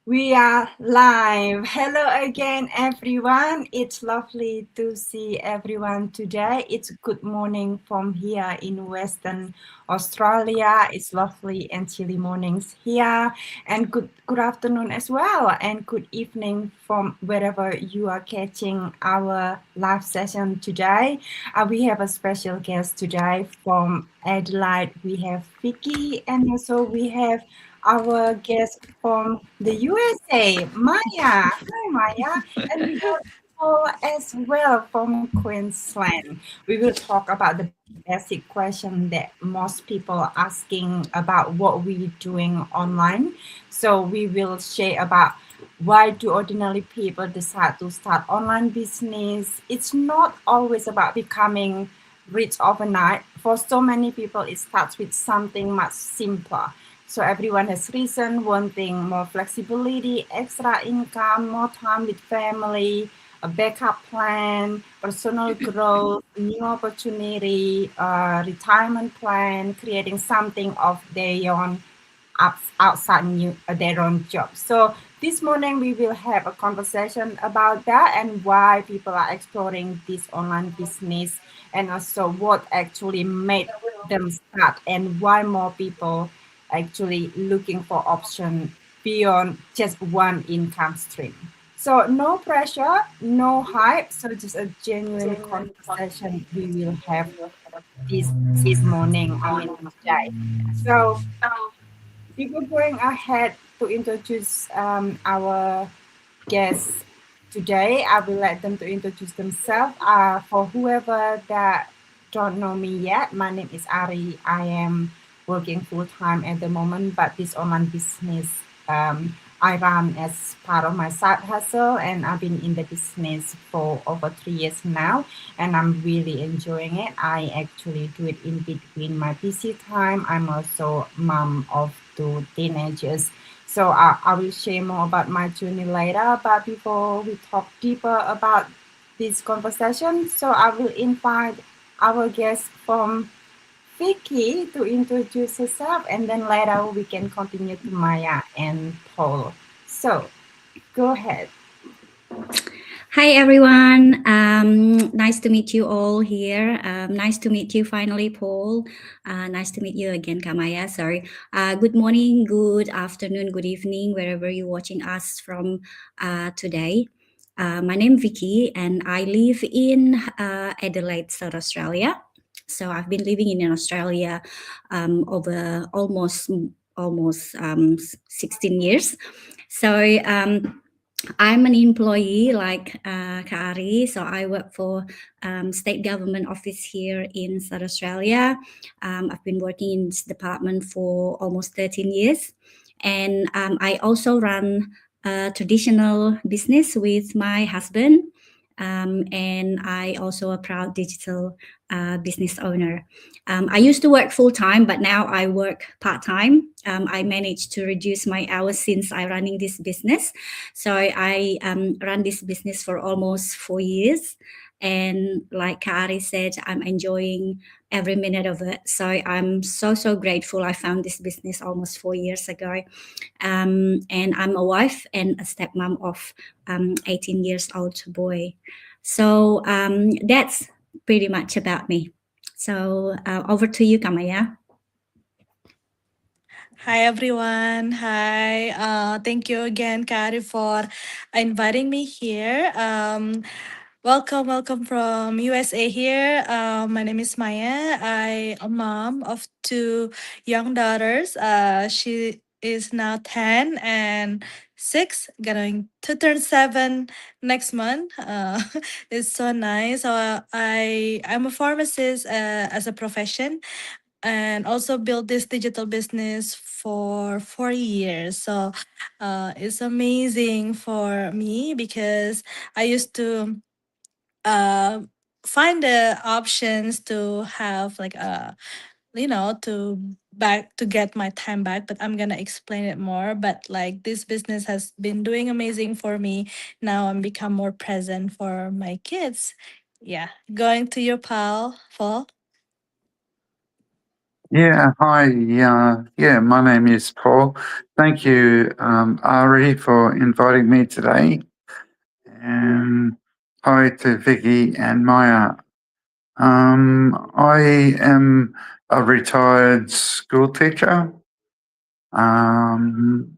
We are live. Hello again, everyone. It's lovely to see everyone today. It's good morning from here in Western Australia. It's lovely and chilly mornings here, and good afternoon as well, and good evening from wherever you are catching our live session today. We have a special guest today from Adelaide. We have Vicky, and also we have our guest from the USA, Maya. Hi, Maya. And we have Paul as well from Queensland. We will talk about the basic question that most people are asking about what we're doing online. So we will share about why do ordinary people decide to start online business. It's not always about becoming rich overnight. For so many people, it starts with something much simpler. So everyone has reason wanting more flexibility, extra income, more time with family, a backup plan, personal growth, new opportunity, retirement plan, creating something of their own outside their own job. So this morning we will have a conversation about that and why people are exploring this online business and also what actually made them start and why more people actually looking for option beyond just one income stream. So no pressure, no hype, so just a genuine conversation we will have this morning, today. So before going ahead to introduce our guests today, I will let them to introduce themselves. For whoever that don't know me yet, my name is Ari. I am working full time at the moment, but this online business I run as part of my side hustle, and I've been in the business for over 3 years now, and I'm really enjoying it. I actually do it in between my busy time. I'm also mom of two teenagers. So I will share more about my journey later. But before we talk deeper about this conversation, so I will invite our guest from Vicky to introduce herself, and then later we can continue to Maya and Paul. So go ahead. Hi everyone. Nice to meet you all here. Nice to meet you finally, Paul. Nice to meet you again, Kamaya. Sorry. Good morning, good afternoon, good evening, wherever you're watching us from today. My name is Vicky, and I live in Adelaide, South Australia. So I've been living in Australia over almost 16 years. So I'm an employee like Kari, so I work for state government office here in South Australia. I've been working in this department for almost 13 years. And I also run a traditional business with my husband. And I also a proud digital business owner. I used to work full time, but now I work part time. I managed to reduce my hours since I running this business. So I run this business for almost 4 years. And like Kari said, I'm enjoying every minute of it. So I'm so grateful I found this business almost 4 years ago. And I'm a wife and a stepmom of 18 years old boy. So that's pretty much about me. So over to you, Kamaya. Hi everyone. Hi. Thank you again, Kari, for inviting me here. Welcome from USA here. My name is Maya. I am a mom of two young daughters. She is now 10 and 6, going to turn 7 next month. It's so nice. So I'm a pharmacist as a profession, and also built this digital business for 4 years. So it's amazing for me because I used to uh, find the options to have like to back to get my time back, but I'm gonna explain it more. But like this business has been doing amazing for me. Now I'm become more present for my kids. Yeah, going to your pal, Paul. Yeah, hi. Yeah, my name is Paul. Thank you, Ari, for inviting me today. And hi to Vicky and Maya. I am a retired school teacher. Um,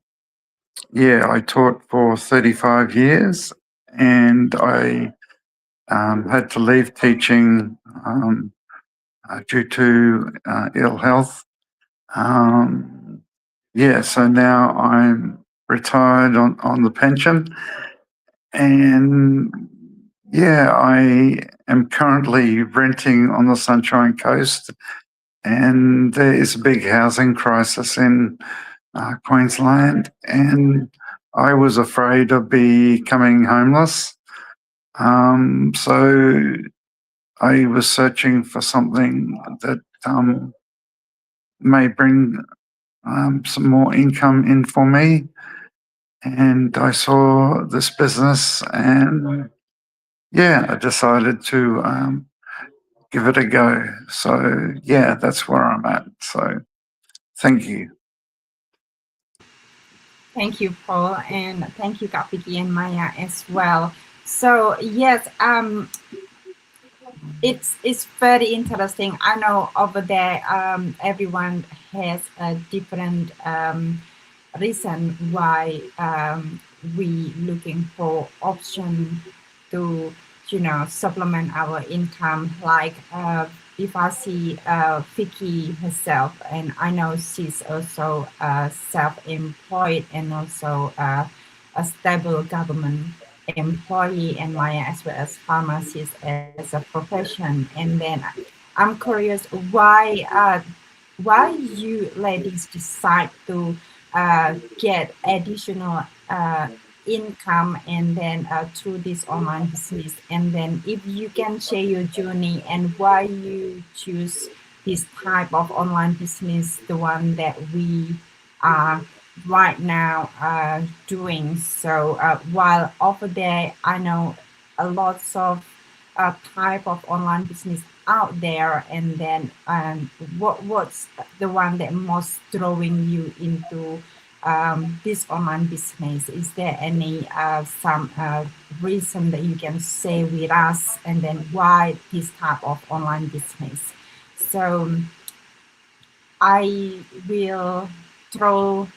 yeah, I taught for 35 years and I had to leave teaching due to ill health. Um, yeah, so now I'm retired on the pension, and yeah, I am currently renting on the Sunshine Coast, and there is a big housing crisis in Queensland, and I was afraid of becoming homeless. So I was searching for something that may bring some more income in for me. And I saw this business, and yeah, I decided to give it a go. So yeah, that's where I'm at. So thank you. Thank you, Paul, and thank you, Kapiki and Maya as well. So yes, it's very interesting. I know over there, everyone has a different reason why we looking for option to supplement our income. Like if I see Vicky herself, and I know she's also self-employed and also a stable government employee, and Maya as well as pharmacist as a profession. And then I'm curious why you ladies decide to get additional income and then through this online business, and then if you can share your journey and why you choose this type of online business, the one that we are right now doing. So while over there I know a lots of type of online business out there, and then what's the one that most drawing you into this online business? Is there any some reason that you can say with us, and then why this type of online business? So I will throw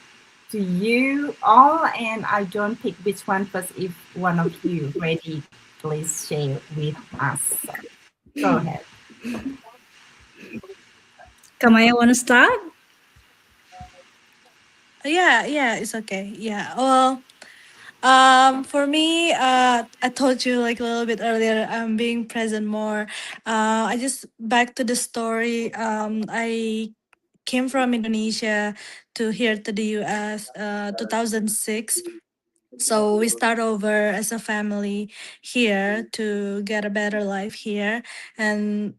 to you all, and I don't pick which one first. If one of you ready, please share with us. So, go ahead. Kamaya, want to start? Yeah, it's okay. Yeah. Well, for me, I told you like a little bit earlier, I'm being present more. I just back to the story. I came from Indonesia to here to the US, 2006. So we start over as a family here to get a better life here. And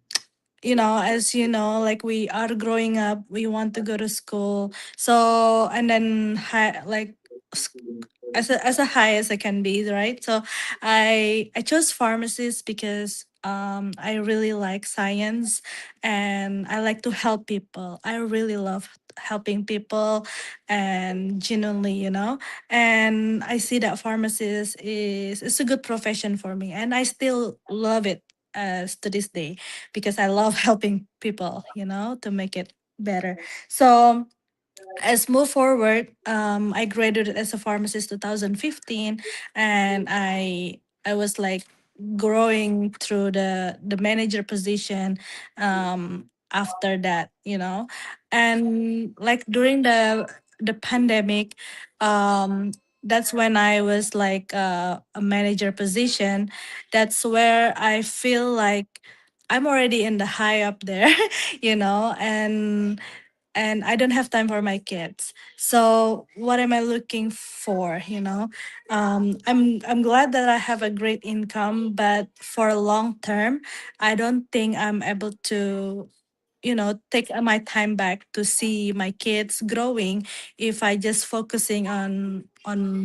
as you know, like we are growing up, we want to go to school. So and then like as a high as I can be, right? So I chose pharmacist because I really like science and I like to help people. I really love helping people and genuinely, and I see that pharmacist is it's a good profession for me and I still love it as to this day because I love helping people, to make it better. So as move forward, I graduated as a pharmacist 2015, and I was like growing through the manager position after that, and like during the pandemic, um, that's when I was like a manager position. That's where I feel like I'm already in the high up there, and I don't have time for my kids. So what am I looking for? I'm glad that I have a great income, but for long term, I don't think I'm able to take my time back to see my kids growing if I just focusing on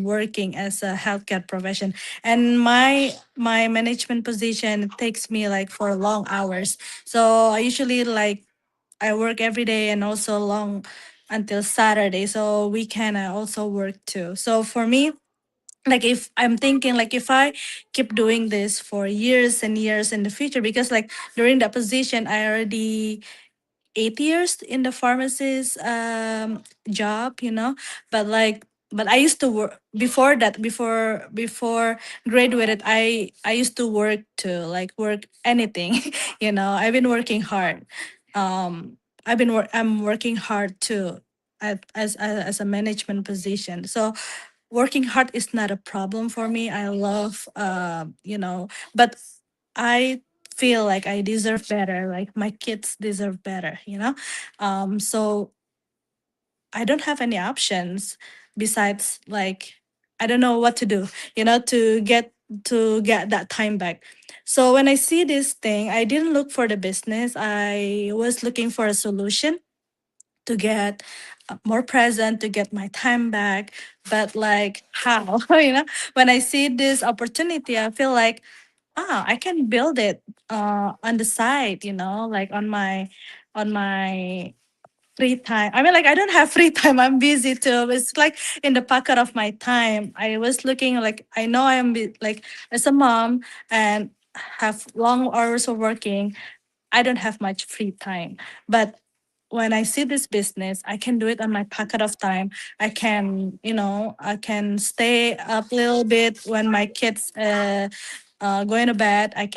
working as a healthcare profession. And my management position takes me like for long hours, so I usually like I work every day and also long until Saturday. So weekend I also work too. So for me, like if I'm thinking like if I keep doing this for years and years in the future, because like during that position I already 8 years in the pharmacist job, but like but I used to work before that, before graduated. I used to work to like work anything. I've been working hard. um I'm working hard too as a management position. So working hard is not a problem for me. I love but I feel like I deserve better, like my kids deserve better. So I don't have any options besides like I don't know what to do, to get that time back. So when I see this thing, I didn't look for the business. I was looking for a solution to get more present, to get my time back. But like how, when I see this opportunity, I feel like, I can build it on the side, like on my free time. I mean, like I don't have free time. I'm busy too. It's like in the pocket of my time. I was looking like I know like as a mom and have long hours of working. I don't have much free time. But when I see this business, I can do it on my pocket of time. I can stay up a little bit when my kids going to bed. I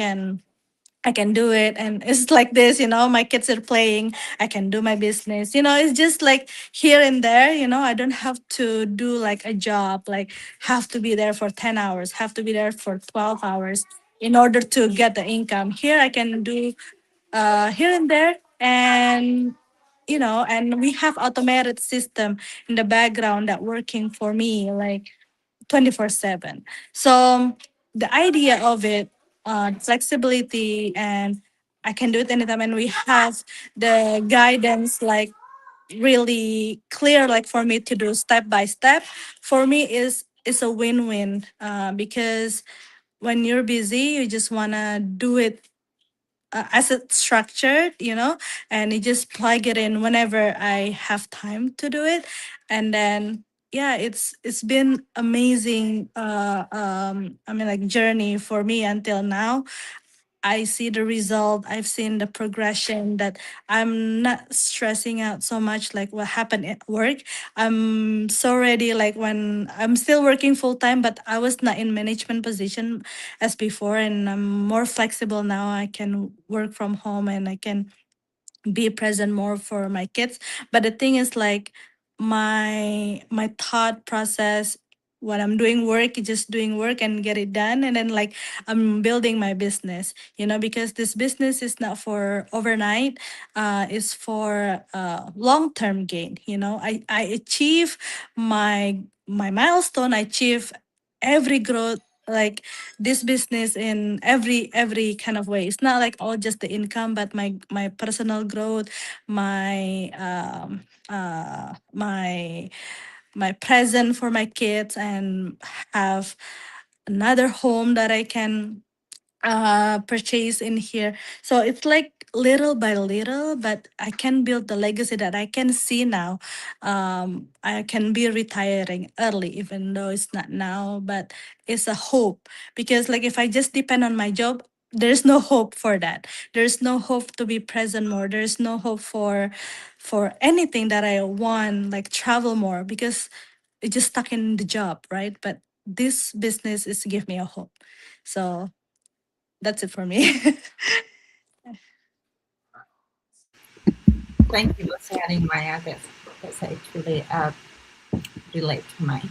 can do it, and it's like this. My kids are playing. I can do my business. It's just like here and there. I don't have to do like a job, like have to be there for 10 hours, have to be there for 12 hours in order to get the income. Here I can do here and there, and we have automated system in the background that working for me like 24/7. So the idea of it, flexibility, and I can do it anytime, and we have the guidance like really clear, like for me to do step by step. For me is a win-win, because when you're busy, you just wanna do it as it's structured, and you just plug it in whenever I have time to do it. And then yeah, it's been amazing. I mean, like journey for me until now. I see the result. I've seen the progression that I'm not stressing out so much like what happened at work. I'm so ready like when I'm still working full time, but I was not in management position as before, and I'm more flexible now. I can work from home and I can be present more for my kids. But the thing is like my thought process when I'm doing work, just doing work and get it done, and then like I'm building my business, because this business is not for overnight. It's for long-term gain. I achieve my milestone. I achieve every growth, like this business in every kind of way. It's not like all just the income, but my personal growth, my present for my kids, and have another home that I can purchase in here. So it's like little by little, but I can build the legacy that I can see now. I can be retiring early, even though it's not now, but it's a hope. Because like if I just depend on my job, there's no hope for that. There's no hope to be present more. There's no hope for anything that I want, like travel more, because it's just stuck in the job, right? But this business is give me a hope. So that's it for me. Thank you for sharing, Maya. That's actually relate to mine.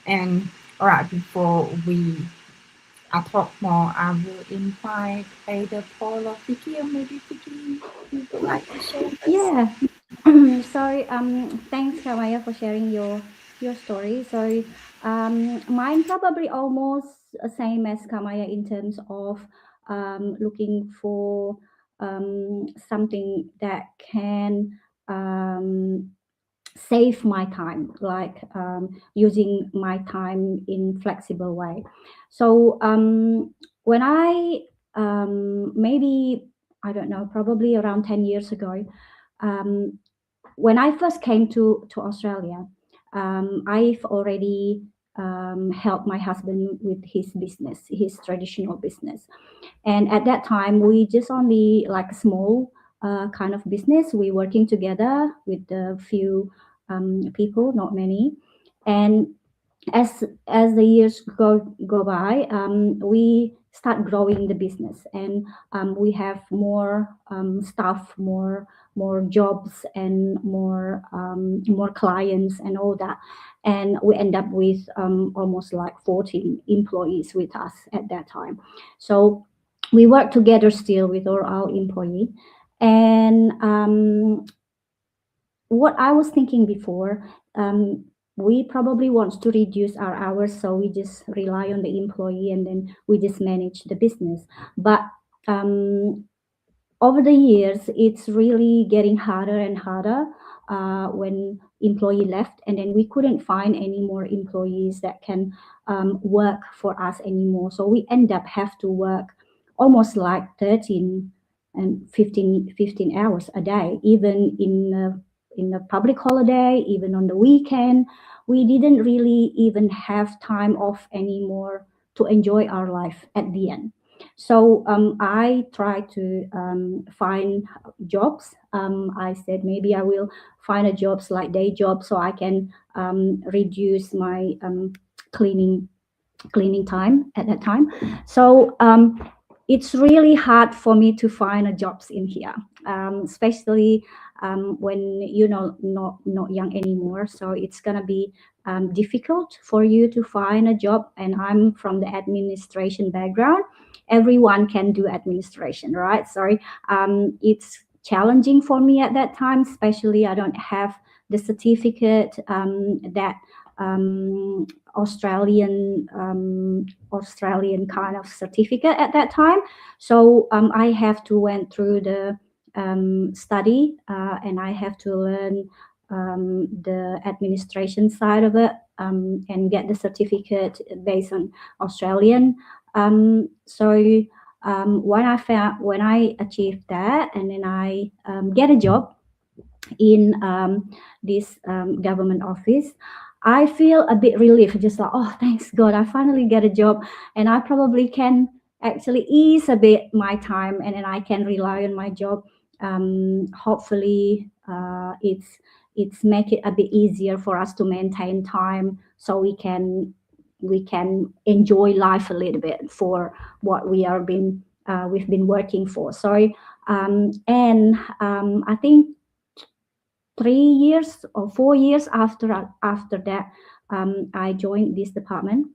And all right, before we talk more, I will invite either Paul or Vicky, or maybe Vicky, you would like to share first? Yeah. So thanks, Kawaya, for sharing your story. So mine probably almost the same as Kamaya in terms of looking for something that can save my time, like using my time in flexible way. So when I maybe I don't know, probably around 10 years ago, when I first came to Australia, I've already helped my husband with his business, his traditional business. And at that time, we just only like a small kind of business. We working together with a few people, not many. And as the years go by, we start growing the business, and we have more staff, more jobs, and more clients and all that. And we end up with almost like 14 employees with us at that time. So we work together still with all our employee. And what I was thinking before, we probably want to reduce our hours, so we just rely on the employee and then we just manage the business. But over the years, it's really getting harder and harder when employee left, and then we couldn't find any more employees that can work for us anymore. So we end up have to work almost like 13 and 15 hours a day, even in the public holiday, even on the weekend. We didn't really even have time off anymore to enjoy our life at the end. So I tried to find jobs. I said maybe I will find a jobs like day job so I can reduce my cleaning time at that time. So it's really hard for me to find a jobs in here, especially when you're not young anymore. So it's gonna be difficult for you to find a job. And I'm from the administration background. Everyone can do administration, right? Sorry, it's challenging for me at that time, especially I don't have the certificate that Australian kind of certificate at that time. So I have to went through the study and I have to learn the administration side of it and get the certificate based on Australian. So when I achieved that, and then I get a job in this government office, I feel a bit relieved, just like, oh, thanks God, I finally get a job, and I probably can actually ease a bit my time, and then I can rely on my job. Hopefully, it's make it a bit easier for us to maintain time, so we can enjoy life a little bit for what we've been working for. So and I think 3 years or 4 years after that, I joined this department.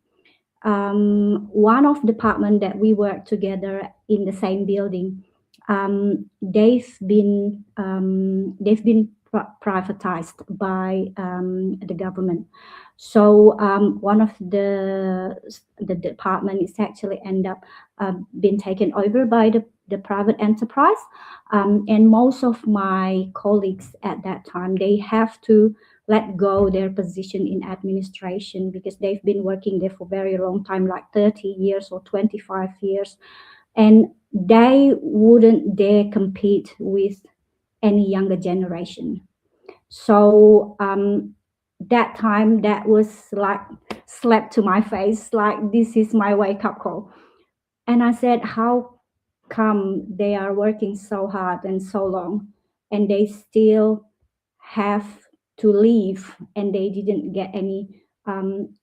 One of the department that we work together in the same building, they've been privatized by the government. So one of the department is actually end up being taken over by the private enterprise. And most of my colleagues at that time, they have to let go their position in administration because they've been working there for a very long time, like 30 years or 25 years. And they wouldn't dare compete with any younger generation. So that time, that was like slapped to my face, like this is my wake-up call. And I said, how come they are working so hard and so long and they still have to leave, and they didn't get any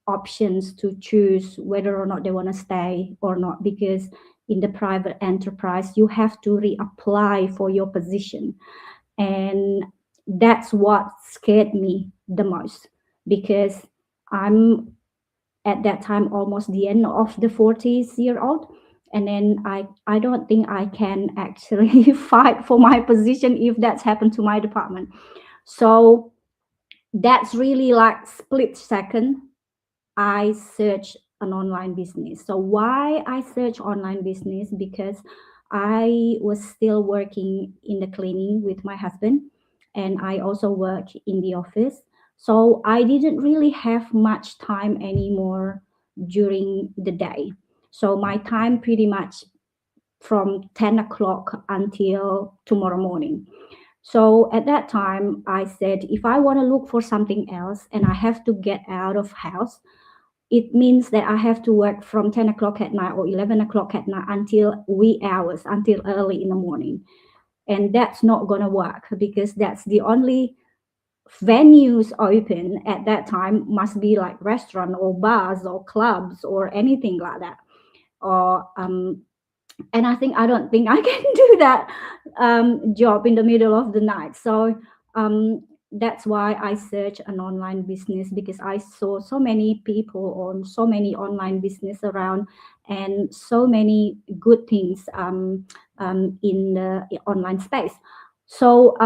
options to choose whether or not they want to stay or not? Because in the private enterprise, you have to reapply for your position. And that's what scared me the most, because I'm at that time almost the end of the 40s year old, and then I don't think I can actually fight for my position if that's happened to my department. So that's really like split second I search an online business. So why I search online business? Because I was still working in the cleaning with my husband, and I also work in the office. So I didn't really have much time anymore during the day. So my time pretty much from 10 o'clock until tomorrow morning. So at that time, I said, if I want to look for something else and I have to get out of house, it means that I have to work from 10 o'clock at night or 11 o'clock at night until wee hours, until early in the morning. And that's not going to work, because that's the only venues open at that time must be like restaurant or bars or clubs or anything like that. Or and I don't think I can do that job in the middle of the night. So that's why I searched an online business, because I saw so many people on so many online business around, and so many good things in the online space. So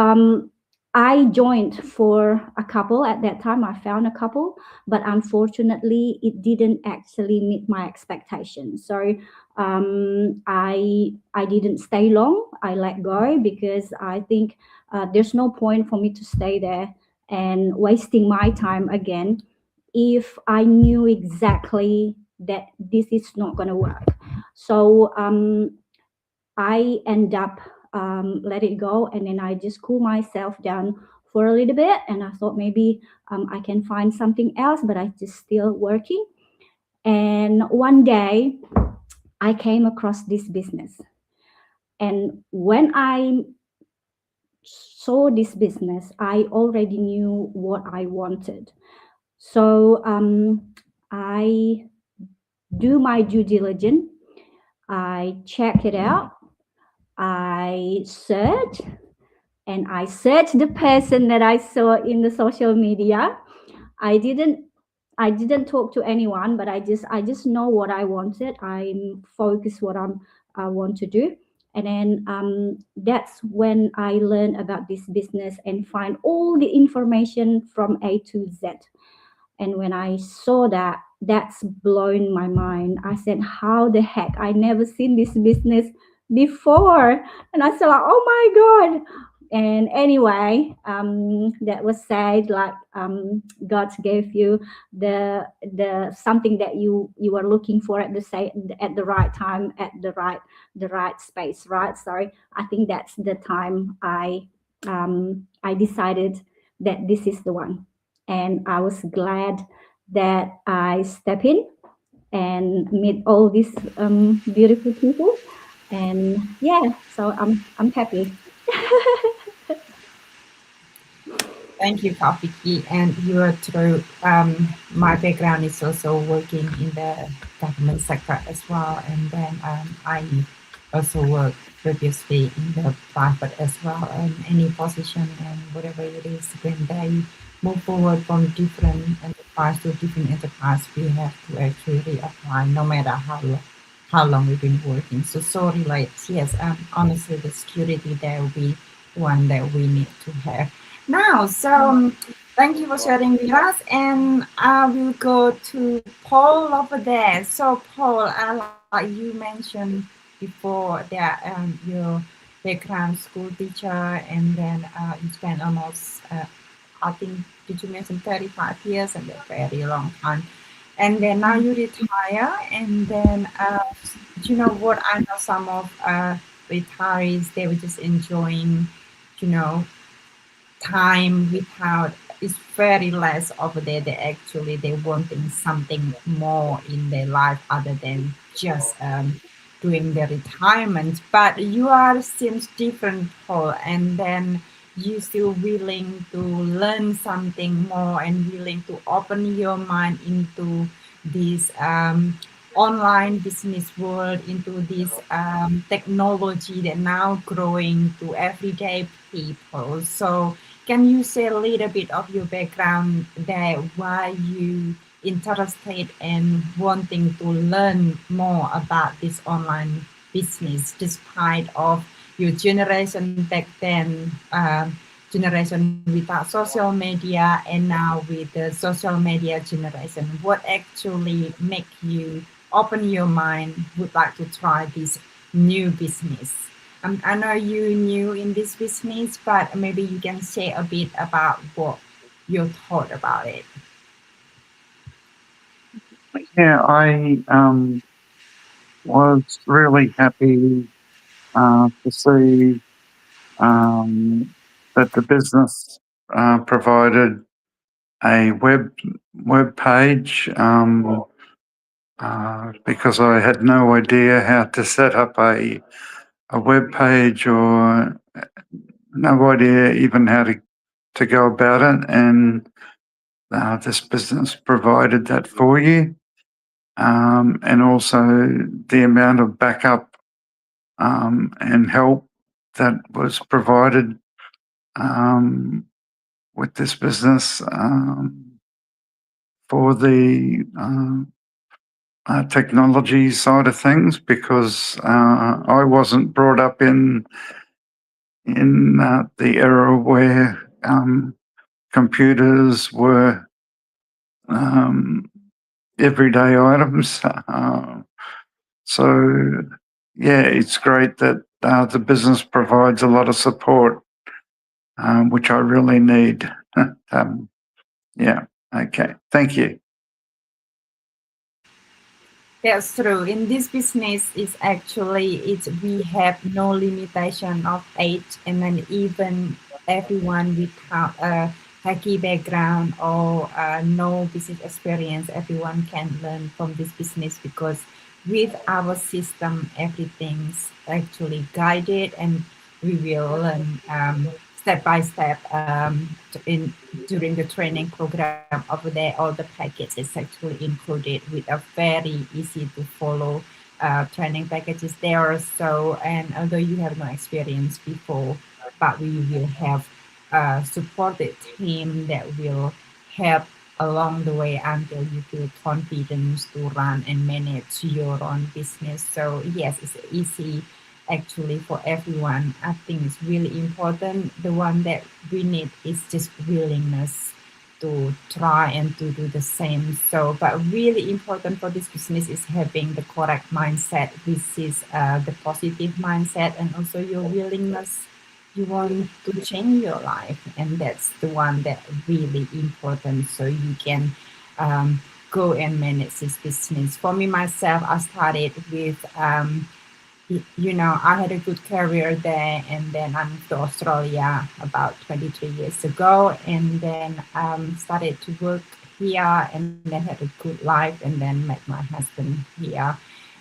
I joined for a couple at that time. I found a couple, but unfortunately, it didn't actually meet my expectations. So I didn't stay long. I let go, because I think there's no point for me to stay there and wasting my time again if I knew exactly that this is not going to work. So I end up let it go, and then I just cool myself down for a little bit, and I thought maybe I can find something else, but I just still working. And one day I came across this business. And when I saw this business, I already knew what I wanted. So I do my due diligence. I check it out. I search, and I search the person that I saw in the social media. I didn't I didn't talk to anyone, but I just know what I wanted. I'm focused what I want to do. And then that's when I learned about this business and find all the information from A to Z. And when I saw that, that's blown my mind. I said, how the heck? I never seen this business before. And I said, like, oh my God. And anyway, that was said, like God gave you the something that you were looking for at the right time, at the right space, right? So I think that's the time I decided that this is the one, and I was glad that I step in and meet all these beautiful people. And yeah, so I'm happy. Thank you, Kapiki. And you are true. My background is also working in the government sector as well. And then I also work previously in the private as well. And any position and whatever it is, when they move forward from different enterprise to different enterprise, we have to actually reapply no matter how long we've been working. So relates. Yes, honestly, the security there will be one that we need to have. Now, so thank you for sharing with us, and I will go to Paul over there. So, Paul, like you mentioned before, that your background school teacher, and then you spent almost, I think, did you mention 35 years, and a very long time. And then now you retire, and then you know what? I know some of retirees, they were just enjoying, you know, time without, is very less over there. They wanting something more in their life other than just doing their retirement. But you are seems different, Paul, and then you still willing to learn something more and willing to open your mind into this online business world, into this technology that now growing to everyday people. So can you share a little bit of your background there, why you interested and wanting to learn more about this online business, despite of your generation back then, generation without social media, and now with the social media generation? What actually make you open your mind, would like to try this new business? I know you new in this business, but maybe you can say a bit about what you thought about it. Yeah, I was really happy to see that the business provided a web page because I had no idea how to set up a web page, or no idea even how to go about it. And this business provided that for you. And also the amount of backup and help that was provided with this business for the technology side of things, because I wasn't brought up in the era where computers were everyday items. So yeah, it's great that the business provides a lot of support, which I really need. Yeah, okay, thank you. That's true. In this business, we have no limitation of age, and then even everyone without a techie background or no business experience, everyone can learn from this business, because with our system, everything's actually guided, and we will learn step by step during the training program over there. All the packages actually included with a very easy to follow training packages there. So, and although you have no experience before, but we will have a supported team that will help along the way until you feel confident to run and manage your own business. So yes, it's easy actually for everyone. I think it's really important. The one that we need is just willingness to try and to do the same. So, but really important for this business is having the correct mindset, which is the positive mindset, and also your willingness. You want to change your life, and that's the one that really important. So you can go and manage this business. For me myself, I started with I had a good career there, and then I moved to Australia about 23 years ago, and then started to work here, and then had a good life, and then met my husband here.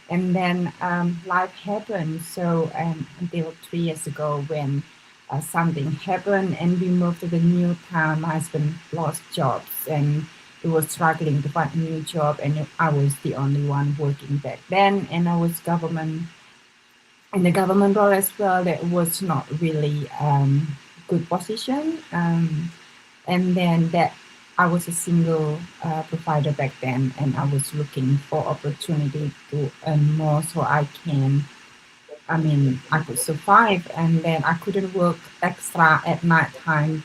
And then life happened. So until 3 years ago, when something happened and we moved to the new town, my husband lost jobs, and he was struggling to find a new job, and I was the only one working back then, and I was in the government role as well. That was not really good position. And then that I was a single provider back then, and I was looking for opportunity to earn more so I could survive. And then I couldn't work extra at night time.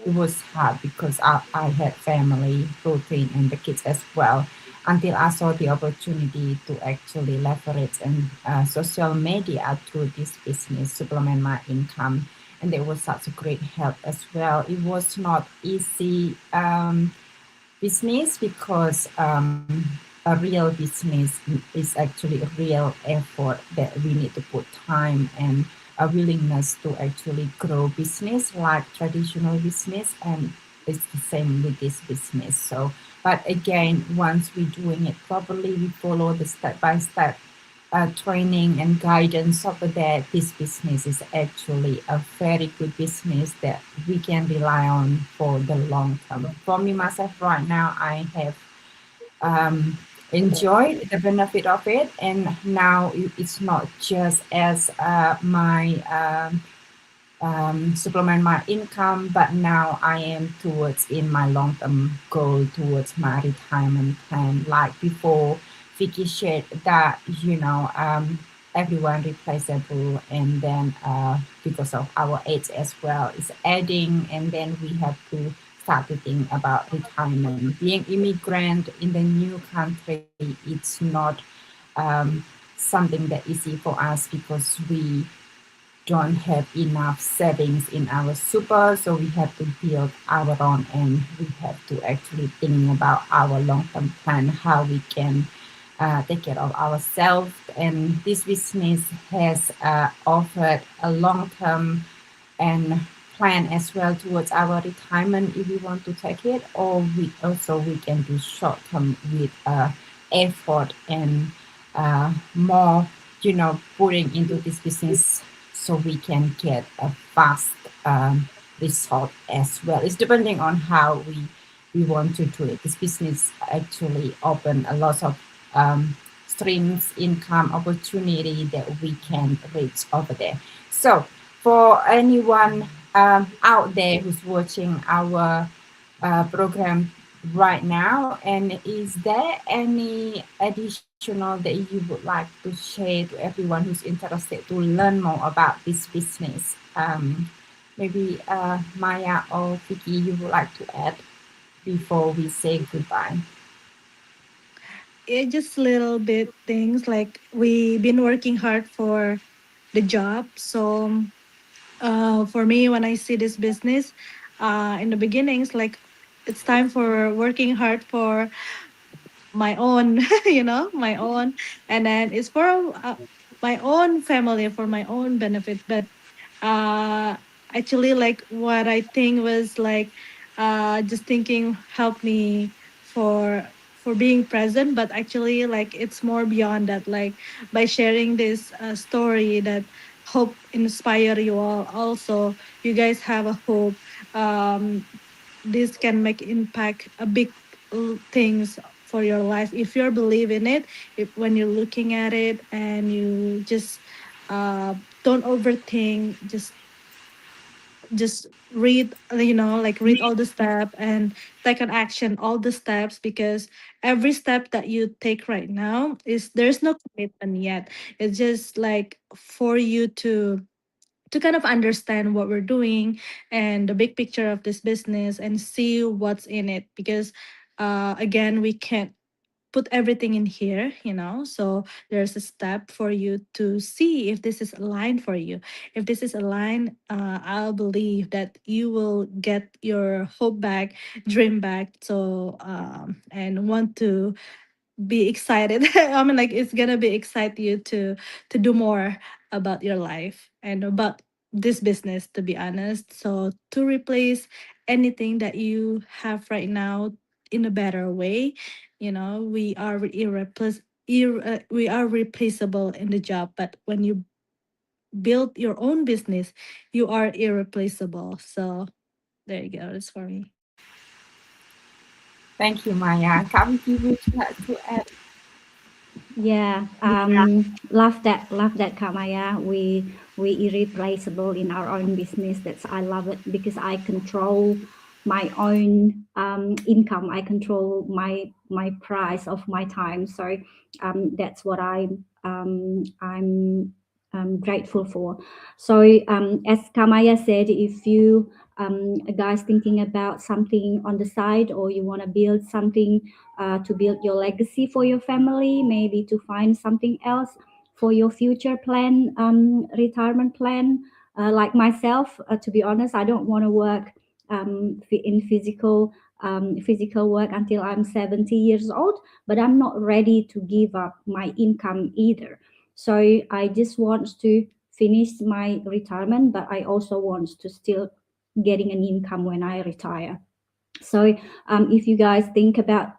It was hard because I had family, routine, and the kids as well, until I saw the opportunity to actually leverage and social media through this business, supplement my income. And there was such a great help as well. It was not easy business, because a real business is actually a real effort that we need to put time and a willingness to actually grow business like traditional business, and it's the same with this business. So, but again, once we're doing it properly, we follow the step-by-step training and guidance over there, this business is actually a very good business that we can rely on for the long term. For me, myself, right now, I have enjoyed the benefit of it, and now it's not just as my supplement my income, but now I am towards in my long-term goal towards my retirement plan. Like before, Vicky shared that everyone replaceable, and then because of our age as well is adding, and then we have to start to think about retirement. Being immigrant in the new country, it's not something that easy for us, because we don't have enough savings in our super, so we have to build our own, and we have to actually think about our long-term plan, how we can take care of ourselves. And this business has offered a long-term and plan as well towards our retirement if we want to take it, or we can do short term with effort and more, putting into this business so we can get a fast result as well. It's depending on how we want to do it. This business actually open a lot of streams income opportunity that we can reach over there. So for anyone out there who's watching our program right now, and is there any additional that you would like to share to everyone who's interested to learn more about this business? Maybe Maya or Vicky, you would like to add before we say goodbye? It just little bit things like we've been working hard for the job. So for me, when I see this business, in the beginnings, like it's time for working hard for my own, my own, and then it's for my own family, for my own benefit. But uh, actually, like what I think was like, just thinking helped me for being present. But actually, like it's more beyond that. Like by sharing this story that hope inspire you all. Also, you guys have a hope. This can make impact a big things for your life if you believe in it, if when you're looking at it and you just uh don't overthink, just read, like read all the step and take an action all the steps, because every step that you take right now is there's no commitment yet. It's just like for you to kind of understand what we're doing and the big picture of this business and see what's in it, because again, we can't put everything in here, so there's a step for you to see if this is aligned for you. If this is aligned, I'll believe that you will get your hope back, dream back, so and want to be excited. I mean, like it's gonna be excite you to do more about your life and about this business, to be honest. So to replace anything that you have right now in a better way, we are we are replaceable in the job, but when you build your own business, you are irreplaceable. So there you go. That's for me. Thank you, Maya. Kak Vicky, would you like to add? Yeah, love that, Kamaya. We irreplaceable in our own business. That's I love it because I control my own income. I control my price of my time. So that's what I'm grateful for. So as Kamaya said, if you guys thinking about something on the side, or you want to build something to build your legacy for your family, maybe to find something else for your future plan, retirement plan. Like myself, to be honest, I don't want to work in physical work until I'm 70 years old, but I'm not ready to give up my income either. So I just want to finish my retirement, but I also want to still getting an income when I retire. So if you guys think about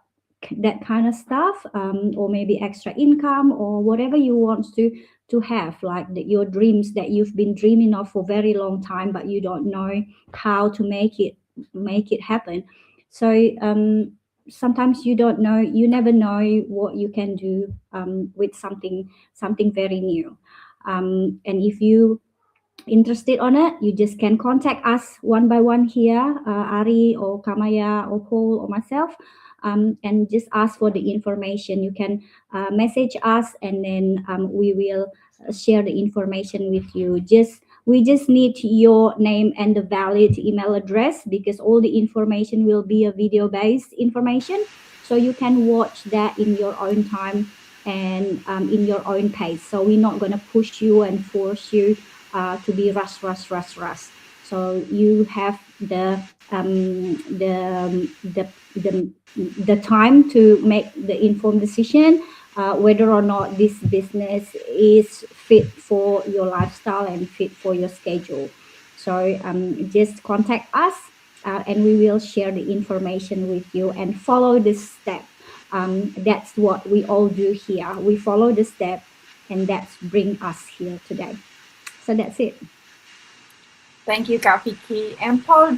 that kind of stuff, or maybe extra income or whatever you want to have, like your dreams that you've been dreaming of for a very long time, but you don't know how to make it happen. So sometimes you don't know, you never know what you can do with something very new. And if you interested on it, you just can contact us one by one here, Ari or Kamaya or Paul or myself, and just ask for the information. You can message us, and then we will share the information with you. We just need your name and the valid email address, because all the information will be a video based information, so you can watch that in your own time and in your own pace. So we're not going to push you and force you to be rush. So you have the time to make the informed decision whether or not this business is fit for your lifestyle and fit for your schedule. So just contact us and we will share the information with you and follow this step. That's what we all do here. We follow the step and that's bring us here today. So that's it. Thank you, Kak Vicky. And Paul,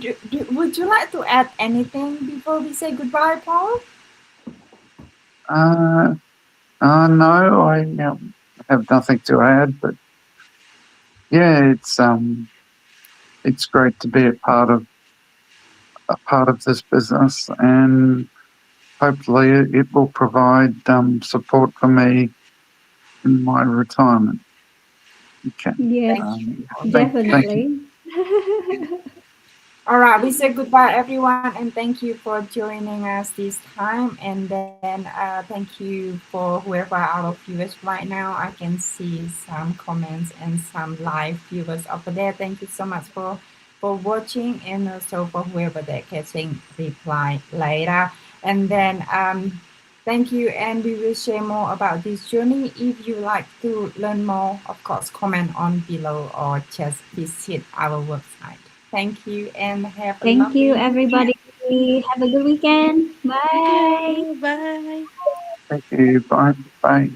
would you like to add anything before we say goodbye, Paul? No, I have nothing to add, but yeah, it's great to be a part of this business, and hopefully it will provide support for me in my retirement. Okay. Yes, Thank definitely. All right, we say goodbye, everyone, and thank you for joining us this time. And then thank you for whoever out of viewers right now. I can see some comments and some live viewers over there. Thank you so much for watching, and also for whoever that catching reply later. And then thank you, and we will share more about this journey. If you like to learn more, of course, comment on below or just visit our website. Thank you and have a Thank you, lovely everybody. Have a good weekend. Bye. Thank you. Bye. you. Bye. Bye.